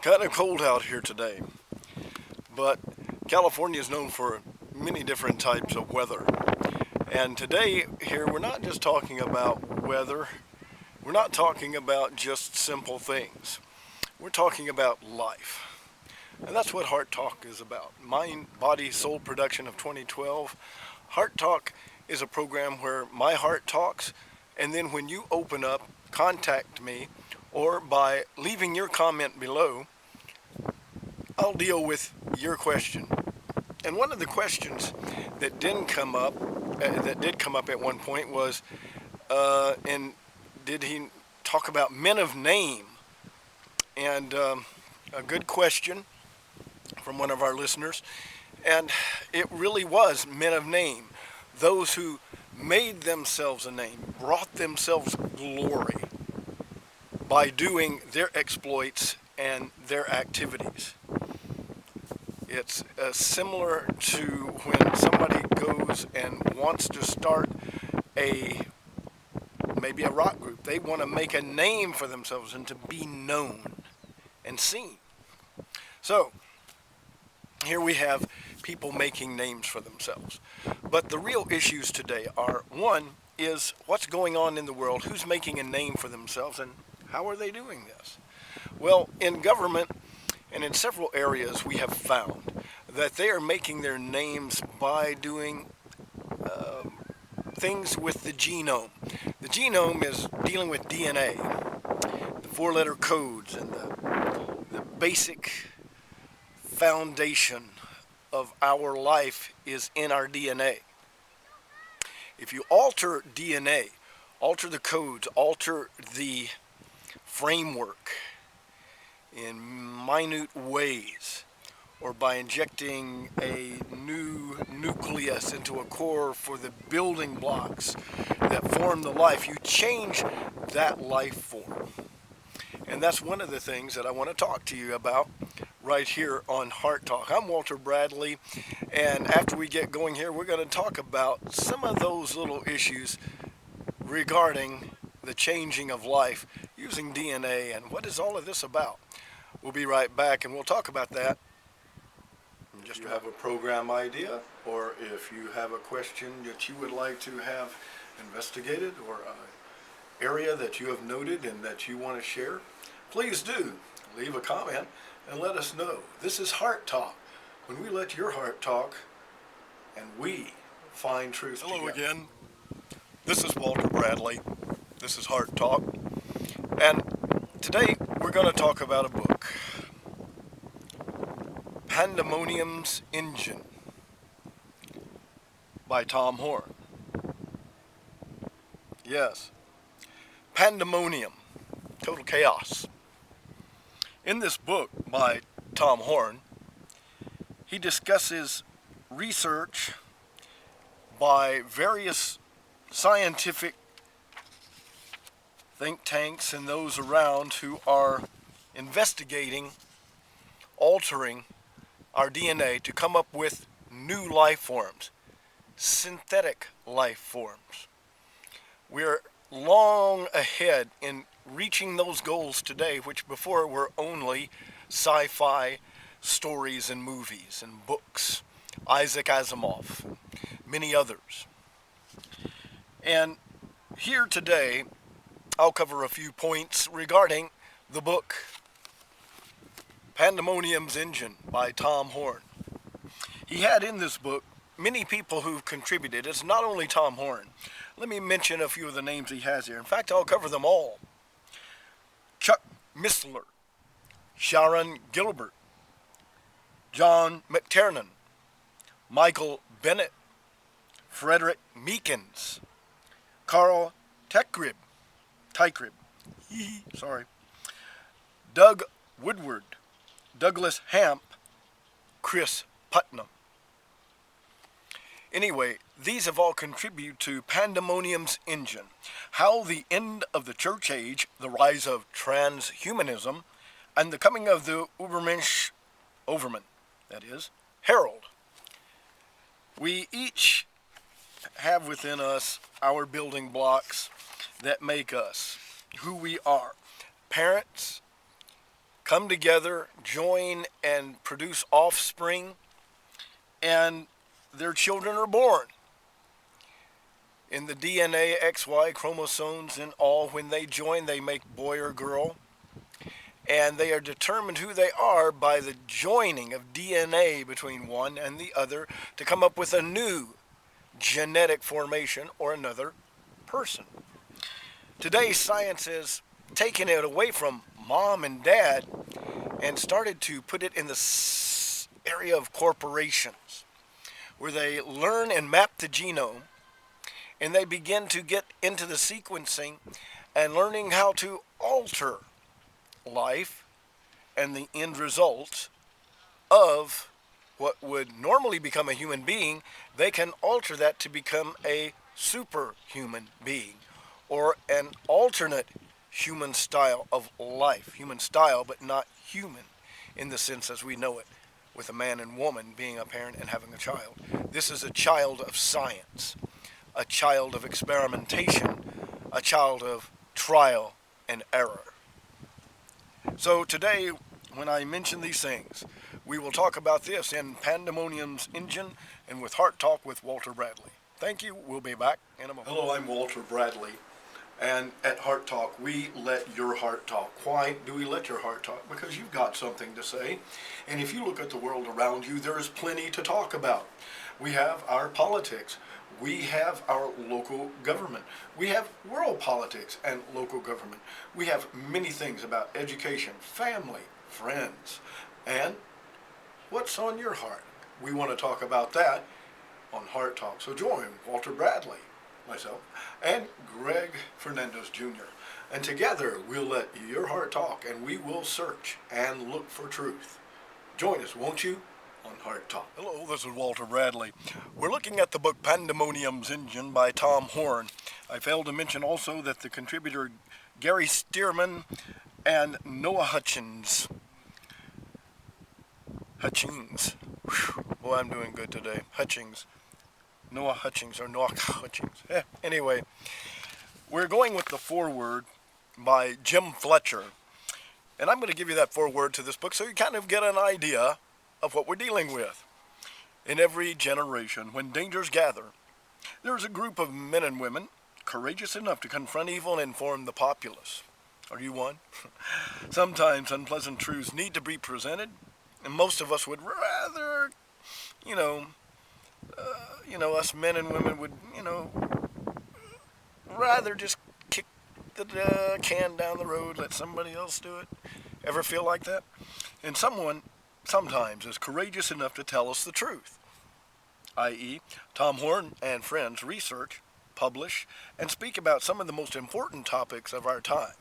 Kind of cold out here today, but California is known for many different types of weather. And today, here, we're not just talking about weather, we're not talking about just simple things. We're talking about life. And that's what Heart Talk is about. Mind, Body, Soul production of 2012. Heart Talk is a program where my heart talks, and then when you open up, contact me, or by leaving your comment below, I'll deal with your question. And one of the questions that didn't come up, that did come up at one point was, and did he talk about men of name? And a good question from one of our listeners. And it really was men of name, those who made themselves a name, brought themselves glory by doing their exploits and their activities. It's similar to when somebody goes and wants to start maybe a rock group. They want to make a name for themselves and to be known and seen. So here we have people making names for themselves. But the real issues today are, one is what's going on in the world, who's making a name for themselves, and how are they doing this? Well, in government and in several areas we have found that they are making their names by doing things with the genome. The genome is dealing with DNA, the four-letter codes, and the basic foundation of our life is in our DNA. If you alter DNA, alter the codes, alter the framework in minute ways, or by injecting a new nucleus into a core for the building blocks that form the life, you change that life form. And that's one of the things that I want to talk to you about right here on Heart Talk. I'm Walter Bradley, and after we get going here, we're going to talk about some of those little issues regarding the changing of life using DNA and what is all of this about. We'll be right back, and we'll talk about that. Just if you have a program idea, or if you have a question that you would like to have investigated, or an area that you have noted and that you want to share, please do leave a comment and let us know. This is Heart Talk, when we let your heart talk and we find truth together. Hello again. This is Walter Bradley. This is Heart Talk. And today we're going to talk about a book, Pandemonium's Engine by Tom Horn. Yes, pandemonium, total chaos. In this book by Tom Horn, he discusses research by various scientific think tanks and those around who are investigating altering our DNA to come up with new life forms, synthetic life forms. We're long ahead in reaching those goals today, which before were only sci-fi stories and movies and books, Isaac Asimov, and many others. And here today, I'll cover a few points regarding the book Pandemonium's Engine by Tom Horn. He had in this book many people who've contributed. It's not only Tom Horn. Let me mention a few of the names he has here. In fact, I'll cover them all. Chuck Missler, Sharon Gilbert, John McTernan, Michael Bennett, Frederick Meekins, Carl Teichgrib, Doug Woodward, Douglas Hamp, Chris Putnam. Anyway, these have all contributed to Pandemonium's Engine, how the end of the church age, the rise of transhumanism, and the coming of the Übermensch Overman, that is, herald. We each have within us our building blocks that make us who we are. Parents, come together, join, and produce offspring, and their children are born. In the DNA, XY chromosomes and all, when they join, they make boy or girl. And they are determined who they are by the joining of DNA between one and the other to come up with a new genetic formation or another person. Today, science has taken it away from mom and dad and started to put it in the area of corporations, where they learn and map the genome, and they begin to get into the sequencing and learning how to alter life and the end result of what would normally become a human being. They can alter that to become a superhuman being, or an alternate human style of life. Human style, but not human in the sense as we know it, with a man and woman being a parent and having a child. This is a child of science, a child of experimentation, a child of trial and error. So today, when I mention these things, we will talk about this in Pandemonium's Engine and with Heart Talk with Walter Bradley. Thank you. We'll be back in a moment. Hello, I'm Walter Bradley. And at Heart Talk, we let your heart talk. Why do we let your heart talk? Because you've got something to say. And if you look at the world around you, there is plenty to talk about. We have our politics. We have our local government. We have world politics and local government. We have many things about education, family, friends, and what's on your heart. We want to talk about that on Heart Talk. So join Walter Bradley, myself, and Greg Fernandez Jr. And together we'll let your heart talk, and we will search and look for truth. Join us, won't you, on Heart Talk. Hello, this is Walter Bradley. We're looking at the book Pandemonium's Engine by Tom Horn. I failed to mention also that the contributor Gary Stearman and Noah Hutchings. Boy, I'm doing good today. Noah Hutchings. Anyway, we're going with the foreword by Jim Fletcher. And I'm going to give you that foreword to this book so you kind of get an idea of what we're dealing with. In every generation, when dangers gather, there is a group of men and women courageous enough to confront evil and inform the populace. Are you one? Sometimes unpleasant truths need to be presented, and most of us would rather, us men and women would, rather just kick the can down the road, let somebody else do it. Ever feel like that? And someone sometimes is courageous enough to tell us the truth, i.e., Tom Horn and friends research, publish, and speak about some of the most important topics of our time.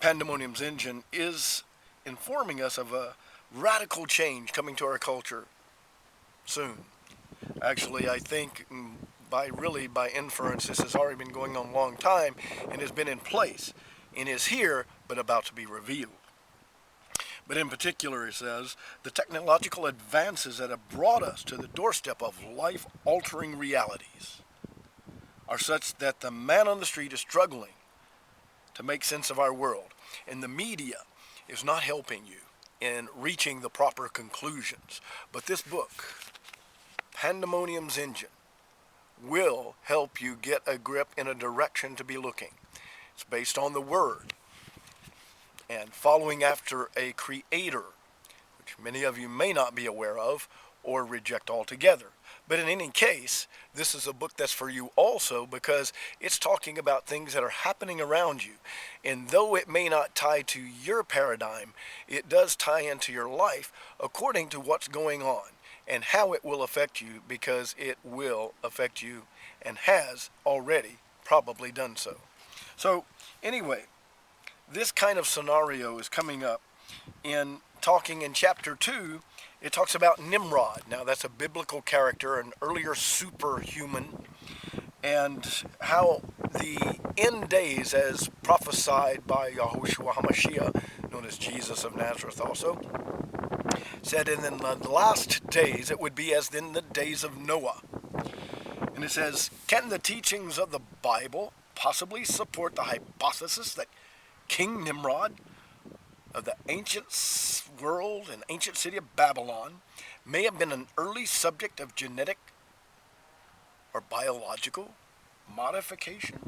Pandemonium's Engine is informing us of a radical change coming to our culture soon. Actually, I think by inference, this has already been going on a long time and has been in place and is here but about to be revealed. But in particular, it says, the technological advances that have brought us to the doorstep of life-altering realities are such that the man on the street is struggling to make sense of our world. And the media is not helping you in reaching the proper conclusions. But this book, Pandemonium's Engine, will help you get a grip in a direction to be looking. It's based on the Word and following after a creator, which many of you may not be aware of or reject altogether. But in any case, this is a book that's for you also, because it's talking about things that are happening around you. And though it may not tie to your paradigm, it does tie into your life according to what's going on and how it will affect you, because it will affect you and has already probably done so. So anyway, this kind of scenario is coming up in talking in chapter 2. It talks about Nimrod. Now, that's a biblical character, an earlier superhuman, and how the end days, as prophesied by Yahushua HaMashiach, known as Jesus of Nazareth also, said in the last days it would be as in the days of Noah. And it says, can the teachings of the Bible possibly support the hypothesis that King Nimrod of the ancient world and ancient city of Babylon may have been an early subject of genetic or biological modification?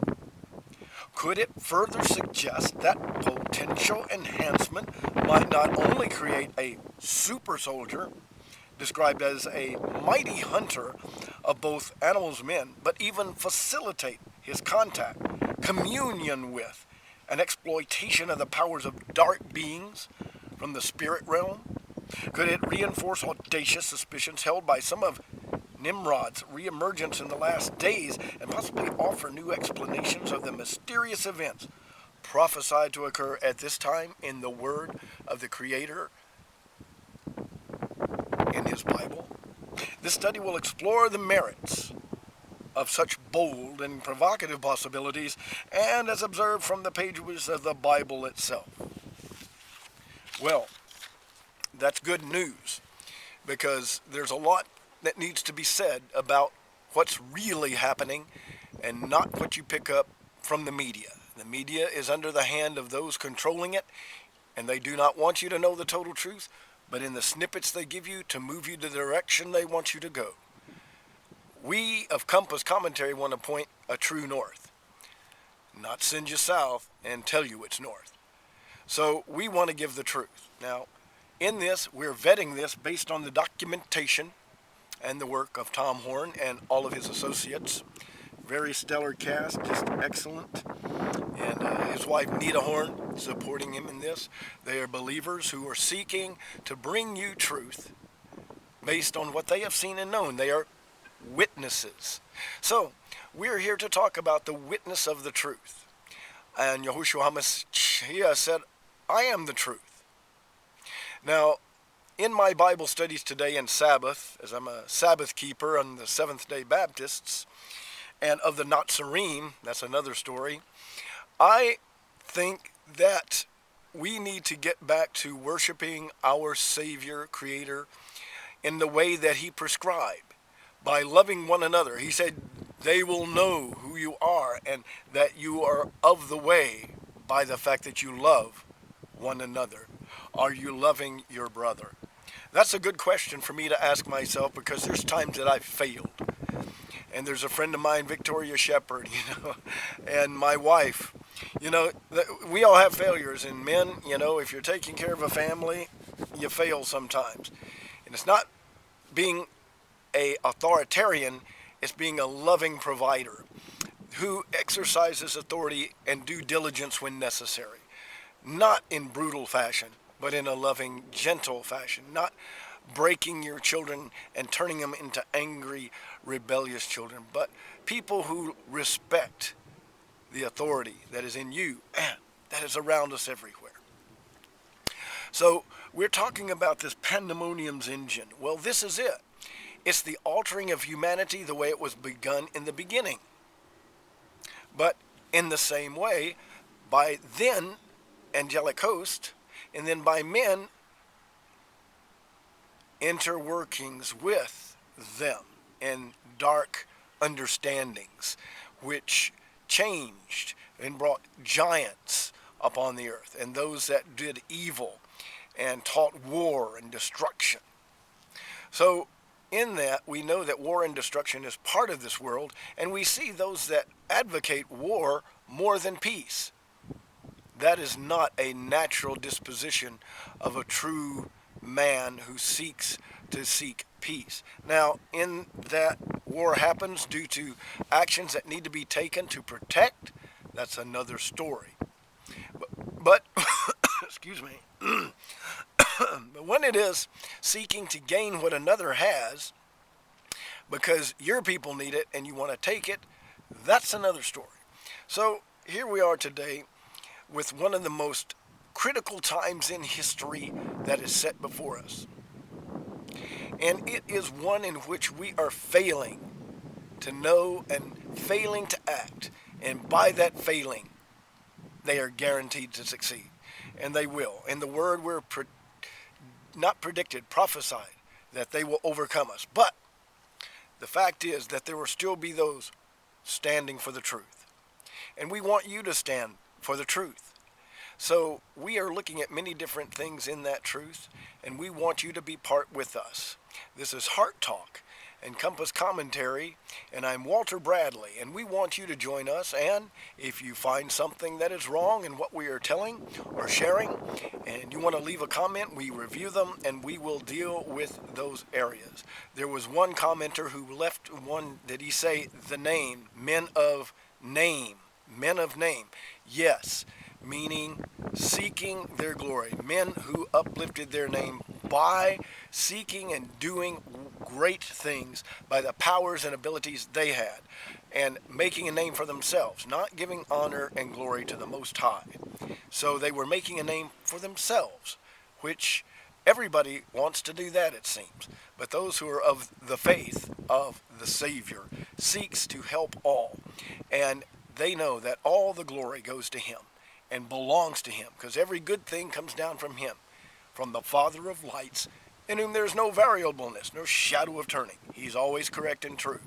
Could it further suggest that potential enhancement might not only create a super soldier, described as a mighty hunter of both animals and men, but even facilitate his contact, communion with, and exploitation of the powers of dark beings from the spirit realm? Could it reinforce audacious suspicions held by some of Nimrod's reemergence in the last days and possibly offer new explanations of the mysterious events prophesied to occur at this time in the Word of the Creator in His Bible? This study will explore the merits of such bold and provocative possibilities and as observed from the pages of the Bible itself. Well, that's good news, because there's a lot that needs to be said about what's really happening and not what you pick up from the media. The media is under the hand of those controlling it, and they do not want you to know the total truth, but in the snippets they give you to move you to the direction they want you to go. We of Compass Commentary want to point a true north, not send you south and tell you it's north. So we want to give the truth. Now, in this, we're vetting this based on the documentation and the work of Tom Horn and all of his associates. Very stellar cast, just excellent. And his wife, Nita Horn, supporting him in this. They are believers who are seeking to bring you truth based on what they have seen and known. They are witnesses. So, we're here to talk about the witness of the truth. And Yahushua HaMashiach said, I am the truth. Now, in my Bible studies today in Sabbath, as I'm a Sabbath keeper on the Seventh-day Baptists, and of the Nazarene, that's another story, I think that we need to get back to worshiping our Savior, Creator, in the way that He prescribed, by loving one another. He said, they will know who you are and that you are of the way by the fact that you love one another. Are you loving your brother? That's a good question for me to ask myself, because there's times that I've failed. And there's a friend of mine, Victoria Shepherd, and my wife. We all have failures. And men, if you're taking care of a family, you fail sometimes. And it's not being an authoritarian, it's being a loving provider who exercises authority and due diligence when necessary. Not in brutal fashion, but in a loving, gentle fashion. Not breaking your children and turning them into angry, rebellious children, but people who respect the authority that is in you and that is around us everywhere. So we're talking about this pandemonium's engine. Well, this is it. It's the altering of humanity the way it was begun in the beginning. But in the same way, by then, angelic host, and then by men, interworkings with them and dark understandings, which changed and brought giants upon the earth, and those that did evil and taught war and destruction. So in that, we know that war and destruction is part of this world, and we see those that advocate war more than peace. That is not a natural disposition of a true man who seeks to seek peace. Now, in that war happens due to actions that need to be taken to protect, that's another story. But excuse me, but when it is seeking to gain what another has, because your people need it and you want to take it, that's another story. So here we are today with one of the most critical times in history that is set before us. And it is one in which we are failing to know and failing to act. And by that failing, they are guaranteed to succeed. And they will. In the word, we're not predicted, prophesied, that they will overcome us. But the fact is that there will still be those standing for the truth. And we want you to stand for the truth. So we are looking at many different things in that truth, and we want you to be part with us. This is Heart Talk and Compass Commentary, and I'm Walter Bradley, and we want you to join us. And if you find something that is wrong in what we are telling or sharing, and you want to leave a comment, we review them and we will deal with those areas. There was one commenter who left one, did he say the name, men of name? Men of name. Yes, meaning seeking their glory. Men who uplifted their name by seeking and doing great things by the powers and abilities they had, and making a name for themselves, not giving honor and glory to the Most High. So they were making a name for themselves, which everybody wants to do that, it seems. But those who are of the faith of the Savior seeks to help all. And they know that all the glory goes to Him and belongs to Him, because every good thing comes down from Him, from the Father of lights, in whom there's no variableness, no shadow of turning. He's always correct and true.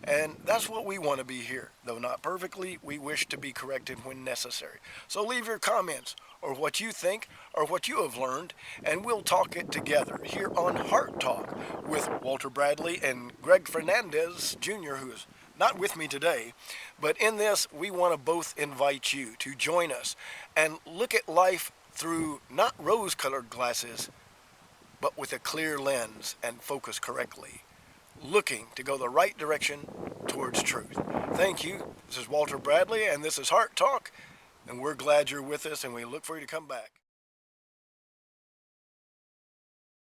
And that's what we want to be here. Though not perfectly, we wish to be corrected when necessary. So leave your comments, or what you think, or what you have learned, and we'll talk it together here on Heart Talk with Walter Bradley and Greg Fernandez Jr., who is not with me today. But in this, we want to both invite you to join us and look at life through not rose-colored glasses, but with a clear lens and focus correctly, looking to go the right direction towards truth. Thank you. This is Walter Bradley, and this is Heart Talk, and we're glad you're with us, and we look for you to come back.